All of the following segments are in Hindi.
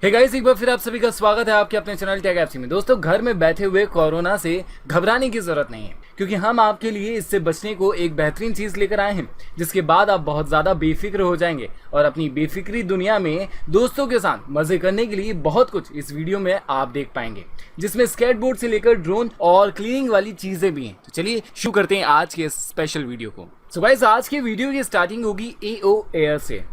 हे गाइस, एक बार फिर आप सभी का स्वागत है आपके अपने चैनल टेक एप्सी में। दोस्तों, घर में बैठे हुए कोरोना से घबराने की जरूरत नहीं है, क्योंकि हम आपके लिए इससे बचने को एक बेहतरीन चीज लेकर आए हैं, जिसके बाद आप बहुत ज्यादा बेफिक्र हो जाएंगे और अपनी बेफिक्री दुनिया में दोस्तों के साथ मजे करने के लिए बहुत कुछ इस वीडियो में आप देख पाएंगे, जिसमें स्केटबोर्ड से लेकर ड्रोन और क्लीनिंग वाली चीजें भी हैं। तो चलिए शुरू करते हैं आज के स्पेशल वीडियो को। सो गाइस, आज के वीडियो की स्टार्टिंग होगी AO एयर से।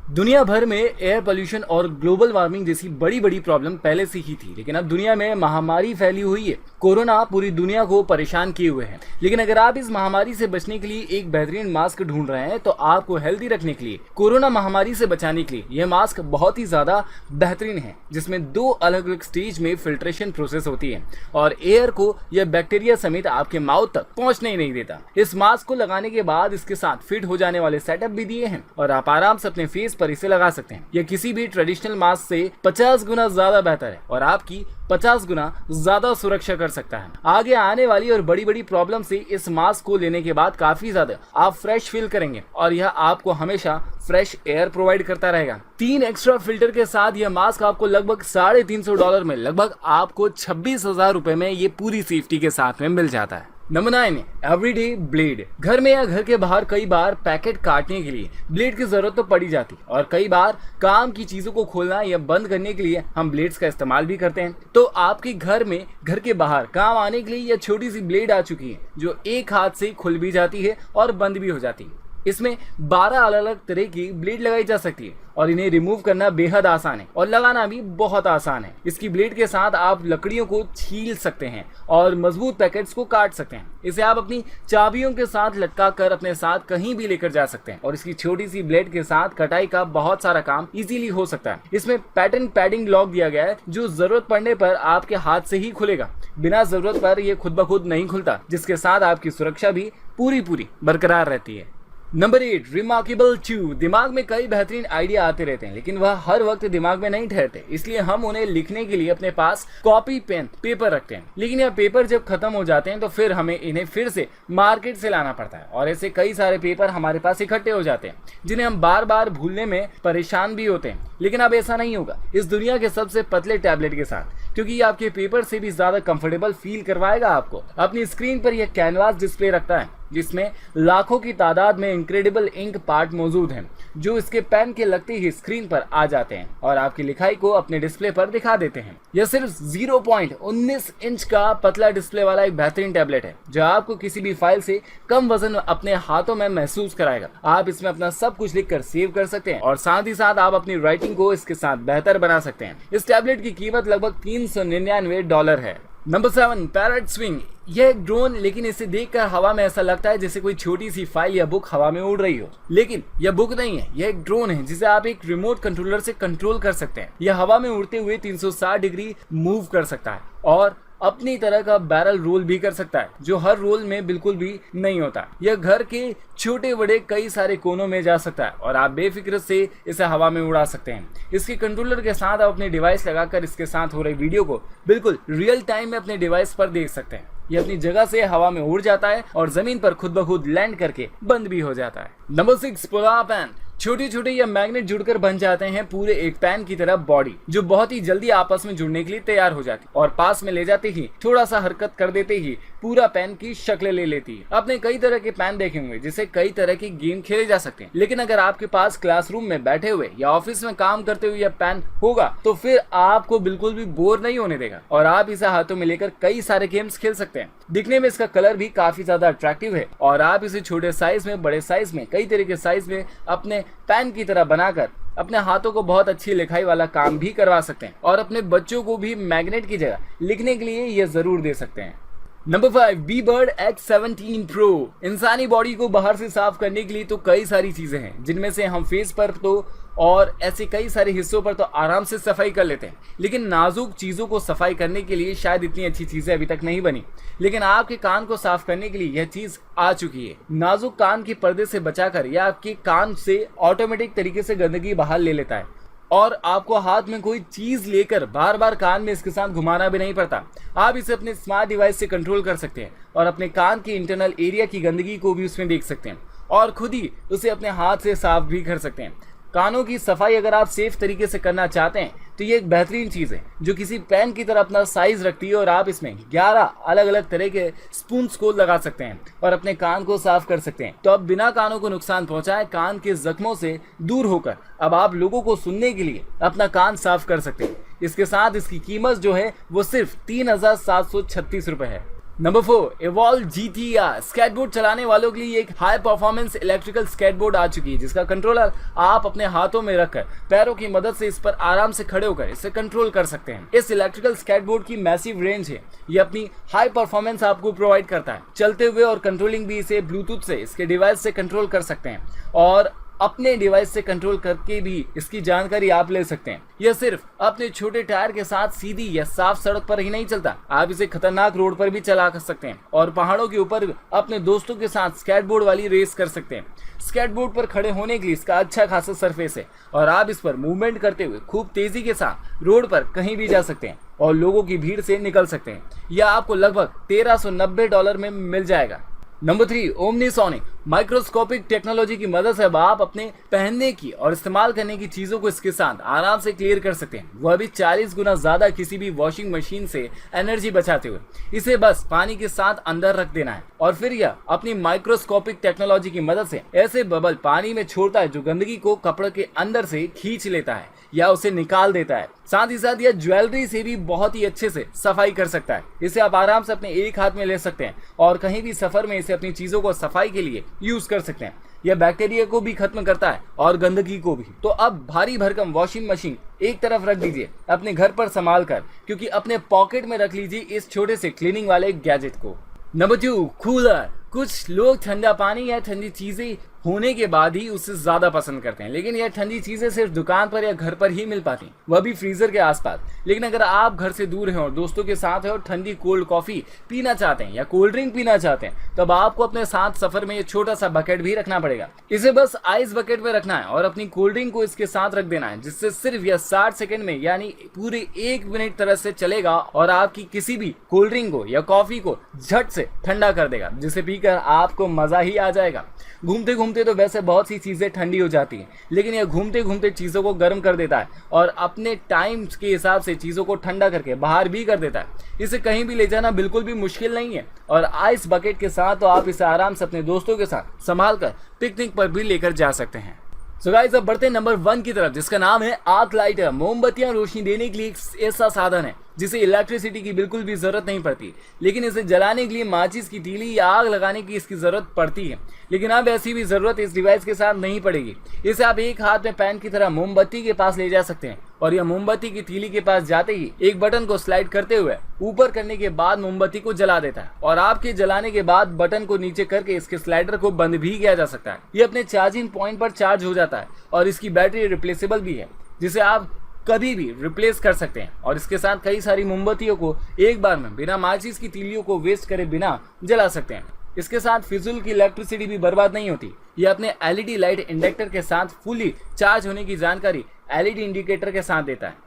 दुनिया भर में एयर पोल्यूशन और ग्लोबल वार्मिंग जैसी बड़ी बड़ी प्रॉब्लम पहले से ही थी, लेकिन अब दुनिया में महामारी फैली हुई है। कोरोना पूरी दुनिया को परेशान किए हुए है, लेकिन अगर आप इस महामारी से बचने के लिए एक बेहतरीन मास्क ढूंढ रहे हैं तो आपको हेल्दी रखने के लिए, कोरोना महामारी से बचाने के लिए यह मास्क बहुत ही ज्यादा बेहतरीन है, जिसमें 2 अलग अलग स्टेज में फिल्ट्रेशन प्रोसेस होती है और एयर को यह बैक्टीरिया समेत आपके माउथ तक पहुंचने ही नहीं देता। इस मास्क को लगाने के बाद इसके साथ फिट हो जाने वाले सेटअप भी दिए हैं और आप आराम से अपने फेस पर इसे लगा सकते हैं। यह किसी भी ट्रेडिशनल मास्क से 50 गुना ज्यादा बेहतर है और आपकी 50 गुना ज्यादा सुरक्षा कर सकता है। आगे आने वाली और बड़ी बड़ी प्रॉब्लम से इस मास्क को लेने के बाद काफी ज्यादा आप फ्रेश फील करेंगे और यह आपको हमेशा फ्रेश एयर प्रोवाइड करता रहेगा। 3 एक्स्ट्रा फिल्टर के साथ यह मास्क आपको लगभग $350 में, लगभग आपको 26,000 रुपए में ये पूरी सेफ्टी के साथ में मिल जाता है। Number 9, everyday blade. घर में या घर के बाहर कई बार पैकेट काटने के लिए ब्लेड की जरूरत तो पड़ी जाती है और कई बार काम की चीजों को खोलना या बंद करने के लिए हम ब्लेड्स का इस्तेमाल भी करते हैं। तो आपके घर में घर के बाहर काम आने के लिए यह छोटी सी ब्लेड आ चुकी है, जो एक हाथ से खुल भी जाती है और बंद भी हो जाती है। इसमें 12 अलग अलग तरह की ब्लेड लगाई जा सकती है और इन्हें रिमूव करना बेहद आसान है और लगाना भी बहुत आसान है। इसकी ब्लेड के साथ आप लकड़ियों को छील सकते हैं और मजबूत पैकेट्स को काट सकते हैं। इसे आप अपनी चाबियों के साथ लटका कर अपने साथ कहीं भी लेकर जा सकते हैं और इसकी छोटी सी ब्लेड के साथ कटाई का बहुत सारा काम इजीली हो सकता है। इसमें पैटर्न पैडिंग लॉक दिया गया है, जो जरूरत पड़ने पर आपके हाथ से ही खुलेगा, बिना जरूरत पर यह खुद ब खुद नहीं खुलता, जिसके साथ आपकी सुरक्षा भी पूरी बरकरार रहती है। Number 8, remarkable tube. दिमाग में कई बेहतरीन आइडिया आते रहते हैं, लेकिन वह हर वक्त दिमाग में नहीं ठहरते, इसलिए हम उन्हें लिखने के लिए अपने पास कॉपी पेन पेपर रखते हैं। लेकिन यह पेपर जब खत्म हो जाते हैं तो फिर हमें इन्हें फिर से मार्केट से लाना पड़ता है और ऐसे कई सारे पेपर हमारे पास इकट्ठे हो जाते हैं, जिन्हें हम बार बार भूलने में परेशान भी होते हैं। लेकिन अब ऐसा नहीं होगा इस दुनिया के सबसे पतले टैबलेट के साथ, क्योंकि ये आपके पेपर से भी ज्यादा कंफर्टेबल फील करवाएगा आपको। अपनी स्क्रीन पर यह कैनवास डिस्प्ले रखता है, जिसमें लाखों की तादाद में इंक्रेडिबल इंक पार्ट मौजूद हैं, जो इसके पेन के लगते ही स्क्रीन पर आ जाते हैं और आपकी लिखाई को अपने डिस्प्ले पर दिखा देते हैं। यह सिर्फ 0.19 इंच का पतला डिस्प्ले वाला एक बेहतरीन टैबलेट है, जो आपको किसी भी फाइल से कम वजन अपने हाथों में महसूस कराएगा। आप इसमें अपना सब कुछ लिखकर सेव कर सकते हैं और साथ ही साथ आप अपनी राइटिंग को इसके साथ बेहतर बना सकते हैं। इस टैबलेट की कीमत लगभग $399 है। Number 7, parrot swing. यह एक ड्रोन, लेकिन इसे देखकर हवा में ऐसा लगता है जैसे कोई छोटी सी फाइल या बुक हवा में उड़ रही हो, लेकिन यह बुक नहीं है, यह एक ड्रोन है जिसे आप एक रिमोट कंट्रोलर से कंट्रोल कर सकते हैं। यह हवा में उड़ते हुए 360 डिग्री मूव कर सकता है और अपनी तरह का बैरल रोल भी कर सकता है, जो हर रोल में बिल्कुल भी नहीं होता। यह घर के छोटे बड़े कई सारे कोनों में जा सकता है और आप बेफिक्र से इसे हवा में उड़ा सकते हैं। इसके कंट्रोलर के साथ आप अपने डिवाइस लगाकर इसके साथ हो रही वीडियो को बिल्कुल रियल टाइम में अपने डिवाइस पर देख सकते हैं। यह अपनी जगह से हवा में उड़ जाता है और जमीन पर खुद ब खुद लैंड करके बंद भी हो जाता है। Number 6, polar pan. छोटे छोटे या मैग्नेट जुड़कर बन जाते हैं पूरे एक पैन की तरह बॉडी, जो बहुत ही जल्दी आपस में जुड़ने के लिए तैयार हो जाती है और पास में ले जाते ही थोड़ा सा हरकत कर देते ही पूरा पैन की शक्ल ले लेती है। आपने कई तरह के पैन देखे होंगे जिससे कई तरह के गेम खेले जा सकते हैं, लेकिन अगर आपके पास क्लासरूम में बैठे हुए या ऑफिस में काम करते हुए यह पैन होगा तो फिर आपको बिल्कुल भी बोर नहीं होने देगा और आप इसे हाथों में लेकर कई सारे गेम्स खेल सकते हैं। दिखने में इसका कलर भी काफी ज्यादा अट्रैक्टिव है और आप इसे छोटे साइज में, बड़े साइज में, कई तरह के साइज में अपने पैन की तरह बनाकर अपने हाथों को बहुत अच्छी लिखाई वाला काम भी करवा सकते हैं और अपने बच्चों को भी मैग्नेट की जगह लिखने के लिए यह जरूर दे सकते हैं। Number 5, बीबर्ड X17 Pro। इंसानी बॉडी को बाहर से साफ करने के लिए तो कई सारी चीजें हैं, जिनमें से हम फेस पर तो और ऐसे कई सारे हिस्सों पर तो आराम से सफाई कर लेते हैं, लेकिन नाजुक चीजों को सफाई करने के लिए शायद इतनी अच्छी चीजें अभी तक नहीं बनी। लेकिन आपके कान को साफ करने के लिए यह चीज आ चुकी है। नाजुक कान के पर्दे से बचाकर यह आपके कान से ऑटोमेटिक तरीके से गंदगी बाहर ले लेता है और आपको हाथ में कोई चीज लेकर बार बार कान में इसके साथ घुमाना भी नहीं पड़ता। आप इसे अपने स्मार्ट डिवाइस से कंट्रोल कर सकते हैं और अपने कान के इंटरनल एरिया की गंदगी को भी उसमें देख सकते हैं और खुद ही उसे अपने हाथ से साफ भी कर सकते हैं। कानों की सफाई अगर आप सेफ तरीके से करना चाहते हैं तो ये एक बेहतरीन चीज़ है जो किसी पेन की तरह अपना साइज रखती है और आप इसमें 11 अलग अलग तरह के स्पून्स को लगा सकते हैं और अपने कान को साफ कर सकते हैं। तो अब बिना कानों को नुकसान पहुंचाए कान के जख्मों से दूर होकर अब आप लोगों को सुनने के लिए अपना कान साफ कर सकते हैं। इसके साथ इसकी कीमत जो है वो सिर्फ 3,736 रुपए है। नंबर 4, एवॉल्व GTR स्केटबोर्ड चलाने वालों के लिए एक हाई परफॉर्मेंस इलेक्ट्रिकल स्केटबोर्ड आ चुकी है जिसका कंट्रोलर आप अपने हाथों में रखकर पैरों की मदद से इस पर आराम से खड़े होकर इसे कंट्रोल कर सकते हैं। इस इलेक्ट्रिकल स्केटबोर्ड की मैसिव रेंज है, ये अपनी हाई परफॉर्मेंस आपको प्रोवाइड करता है। चलते हुए और कंट्रोलिंग भी इसे ब्लूटूथ से इसके डिवाइस से कंट्रोल कर सकते हैं और अपने डिवाइस से कंट्रोल करके भी इसकी जानकारी आप ले सकते हैं। यह सिर्फ अपने छोटे टायर के साथ सीधी या साफ सड़क पर ही नहीं चलता, आप इसे खतरनाक रोड पर भी चला सकते हैं और पहाड़ों के ऊपर अपने दोस्तों के साथ स्केटबोर्ड वाली रेस कर सकते हैं। स्केटबोर्ड पर खड़े होने के लिए इसका अच्छा खासा सरफेस है और आप इस पर मूवमेंट करते हुए खूब तेजी के साथ रोड पर कहीं भी जा सकते हैं और लोगों की भीड़ से निकल सकते हैं। यह आपको लगभग $1390 में मिल जाएगा। नंबर 3, ओमनीसोनिक माइक्रोस्कोपिक टेक्नोलॉजी की मदद से अब आप अपने पहनने की और इस्तेमाल करने की चीजों को इसके साथ आराम से क्लियर कर सकते हैं, वह भी 40 गुना ज्यादा किसी भी वॉशिंग मशीन से एनर्जी बचाते हुए। इसे बस पानी के साथ अंदर रख देना है और फिर यह अपनी माइक्रोस्कोपिक टेक्नोलॉजी की मदद से ऐसे बबल पानी में छोड़ता है जो गंदगी को कपड़े के अंदर से खींच लेता है या उसे निकाल देता है। साथ ही साथ यह ज्वेलरी से भी बहुत ही अच्छे से सफाई कर सकता है। इसे आप आराम से अपने एक हाथ में ले सकते हैं और कहीं भी सफर में इसे अपनी चीजों को सफाई के लिए यूज कर सकते हैं। यह बैक्टीरिया को भी खत्म करता है और गंदगी को भी। तो अब भारी भरकम वॉशिंग मशीन एक तरफ रख दीजिए अपने घर पर संभाल कर, क्योंकि अपने पॉकेट में रख लीजिए इस छोटे से क्लीनिंग वाले गैजेट को। Number 2, cooler. कुछ लोग ठंडा पानी या ठंडी चीजें होने के बाद ही उससे ज्यादा पसंद करते हैं, लेकिन यह ठंडी चीजें सिर्फ दुकान पर या घर पर ही मिल पाती, वह भी फ्रीजर के आसपास। लेकिन अगर आप घर से दूर हैं और दोस्तों के साथ हैं और ठंडी कोल्ड कॉफी पीना चाहते हैं या कोल्ड ड्रिंक पीना चाहते हैं, तब आपको अपने साथ सफर में ये छोटा सा बकेट भी रखना पड़ेगा। इसे बस आइस बकेट में रखना है और अपनी कोल्ड ड्रिंक को इसके साथ रख देना है, जिससे सिर्फ यह 60 सेकंड में यानी पूरे 1 मिनट तरह से चलेगा और आपकी किसी भी कोल्ड ड्रिंक को या कॉफी को झट से ठंडा कर देगा, जिसे पीकर आपको मजा ही आ जाएगा। घूमते घूमते तो वैसे बहुत सी चीजें ठंडी हो जाती हैं, लेकिन यह घूमते घूमते चीजों को गर्म कर देता है और अपने टाइम के हिसाब से चीजों को ठंडा करके बाहर भी कर देता है। इसे कहीं भी ले जाना बिल्कुल भी मुश्किल नहीं है और आइस बकेट के साथ तो आप इसे आराम से अपने दोस्तों के साथ संभाल कर पिकनिक पर भी लेकर जा सकते हैं। सो गाइस, अब बढ़ते हैं नंबर 1 की तरफ, जिसका नाम है आर्क लाइटर। मोमबत्तियां रोशनी देने के लिए एक ऐसा साधन है जिसे इलेक्ट्रिसिटी की बिल्कुल भी जरूरत नहीं पड़ती, लेकिन इसे जलाने के लिए माचिस की तीली या आग लगाने की इसकी जरूरत पड़ती है। लेकिन अब ऐसी भी जरूरत इस डिवाइस के साथ नहीं पड़ेगी। इसे आप एक हाथ में पेन की तरह मोमबत्ती के पास ले जा सकते हैं और यह मोमबत्ती की तीली के पास जाते ही एक बटन को स्लाइड करते हुए ऊपर करने के बाद मोमबत्ती को जला देता है और आपके जलाने के बाद बटन को नीचे करके इसके स्लाइडर को बंद भी किया जा सकता है। ये अपने चार्जिंग पॉइंट पर चार्ज हो जाता है और इसकी बैटरी रिप्लेसेबल भी है, जिसे आप कभी भी रिप्लेस कर सकते हैं और इसके साथ कई सारी मोमबत्तियों को एक बार में बिना माचिस की तीलियों को वेस्ट करे बिना जला सकते हैं। इसके साथ फिजूल की इलेक्ट्रिसिटी भी बर्बाद नहीं होती। यह अपने एलईडी लाइट इंडक्टर के साथ फुली चार्ज होने की जानकारी एलईडी इंडिकेटर के साथ देता है।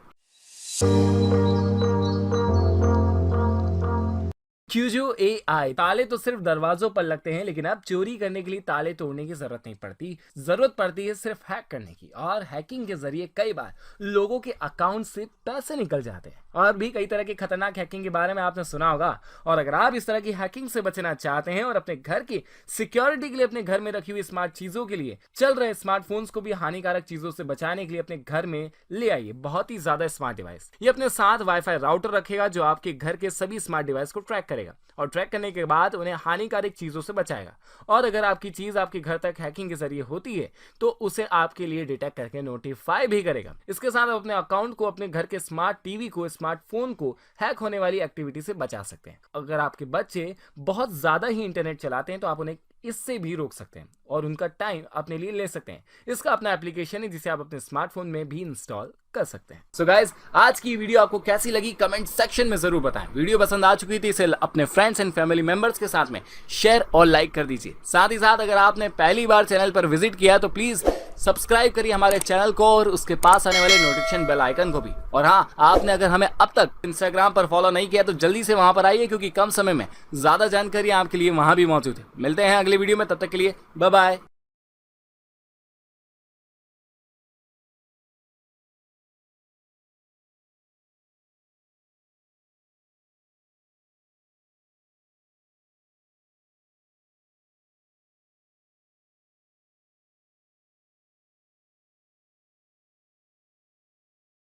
क्यूजो AI ताले तो सिर्फ दरवाजों पर लगते हैं, लेकिन अब चोरी करने के लिए ताले तोड़ने की जरूरत नहीं पड़ती। जरूरत पड़ती है सिर्फ हैक करने की, और हैकिंग के जरिए कई बार लोगों के अकाउंट से पैसे निकल जाते हैं। और भी कई तरह की खतरनाक हैकिंग के बारे में आपने सुना होगा। और अगर आप इस तरह की हैकिंग से बचना चाहते हैं और अपने घर की सिक्योरिटी के लिए अपने घर में रखी हुई स्मार्ट चीजों के लिए चल रहे स्मार्टफोन्स को भी हानिकारक चीजों से बचाने के लिए अपने घर में ले आइए बहुत ही ज्यादा स्मार्ट डिवाइस। ये अपने साथ वाईफाई राउटर रखेगा जो आपके घर के सभी स्मार्ट डिवाइस को ट्रैक करेगा और ट्रैक करने के बाद उन्हें हानिकारक चीजों से बचाएगा। और अगर आपकी चीज आपके घर तक हैकिंग के जरिए होती है तो उसे आपके लिए डिटेक्ट करके नोटिफाई भी करेगा। इसके साथ आप अपने अकाउंट को, अपने घर के स्मार्ट टीवी को, स्मार्टफोन को हैक होने वाली एक्टिविटी से बचा सकते हैं। अगर आपके बच्चे बहुत ज्यादा ही इंटरनेट चलाते हैं तो आप उन्हें इससे भी रोक सकते हैं और उनका टाइम अपने लिए ले सकते हैं। इसका अपना एप्लीकेशन है जिसे आप अपने स्मार्टफोन में भी इंस्टॉल कर सकते हैं। सो गाइस, आज की वीडियो आपको कैसी लगी कमेंट सेक्शन में जरूर बताएं। वीडियो पसंद आ चुकी थी इसे अपने फ्रेंड्स एंड फैमिली मेंबर्स के साथ में शेयर और लाइक कर दीजिए। साथ ही साथ अगर आपने पहली बार चैनल पर विजिट किया तो प्लीज सब्सक्राइब करिए हमारे चैनल को और उसके पास आने वाले नोटिफिकेशन बेल आइकन को भी। और हाँ, आपने अगर हमें अब तक इंस्टाग्राम पर फॉलो नहीं किया तो जल्दी से वहां पर आइए, क्योंकि कम समय में ज्यादा जानकारी आपके लिए वहां भी मौजूद है। मिलते हैं अगली वीडियो में, तब तक के लिए बाय बाय।